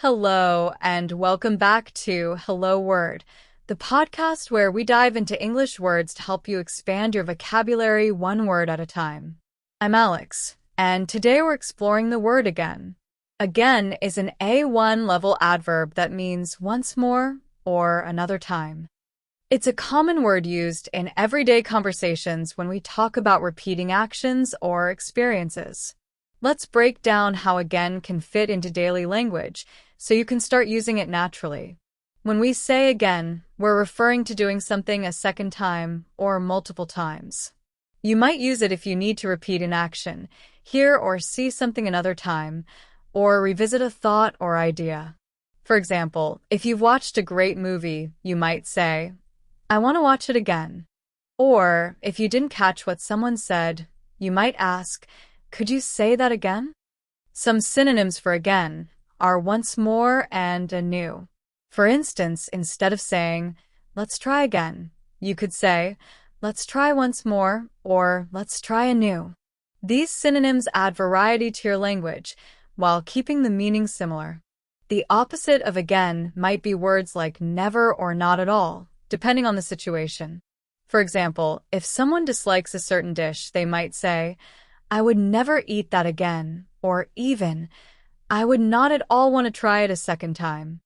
Hello, and welcome back to Hello Word, the podcast where we dive into English words to help you expand your vocabulary one word at a time. I'm Alex, and today we're exploring the word again. Again is an A1 level adverb that means once more or another time. It's a common word used in everyday conversations when we talk about repeating actions or experiences. Let's break down how again can fit into daily language so you can start using it naturally. When we say again, we're referring to doing something a second time or multiple times. You might use it if you need to repeat an action, hear or see something another time, or revisit a thought or idea. For example, if you've watched a great movie, you might say, "I want to watch it again." Or, if you didn't catch what someone said, you might ask, "Could you say that again?" Some synonyms for again are once more and anew. For instance, instead of saying, "Let's try again," you could say, "Let's try once more," or "Let's try anew." These synonyms add variety to your language while keeping the meaning similar. The opposite of again might be words like never or not at all, depending on the situation. For example, if someone dislikes a certain dish, they might say, "I would never eat that again," or even, "I would not at all want to try it a second time."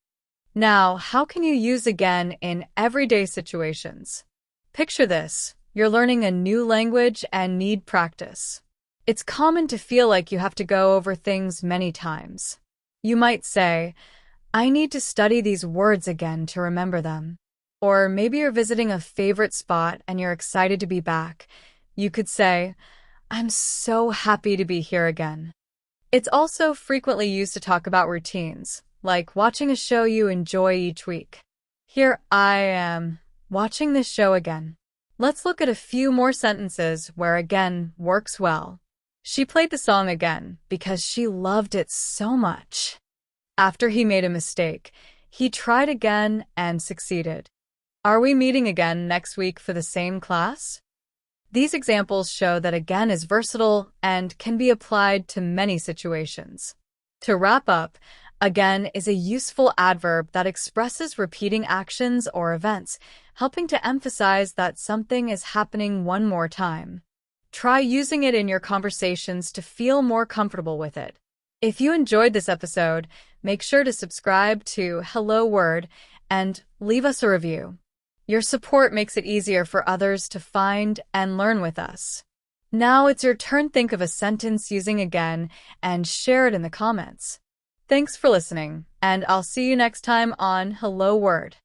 Now, how can you use again in everyday situations? Picture this. You're learning a new language and need practice. It's common to feel like you have to go over things many times. You might say, "I need to study these words again to remember them." Or maybe you're visiting a favorite spot and you're excited to be back. You could say, "I'm so happy to be here again." It's also frequently used to talk about routines, like watching a show you enjoy each week. Here I am, watching this show again. Let's look at a few more sentences where again works well. She played the song again because she loved it so much. After he made a mistake, he tried again and succeeded. Are we meeting again next week for the same class? These examples show that again is versatile and can be applied to many situations. To wrap up, again is a useful adverb that expresses repeating actions or events, helping to emphasize that something is happening one more time. Try using it in your conversations to feel more comfortable with it. If you enjoyed this episode, make sure to subscribe to Hello Word and leave us a review. Your support makes it easier for others to find and learn with us. Now it's your turn. Think of a sentence using again and share it in the comments. Thanks for listening, and I'll see you next time on Hello Word.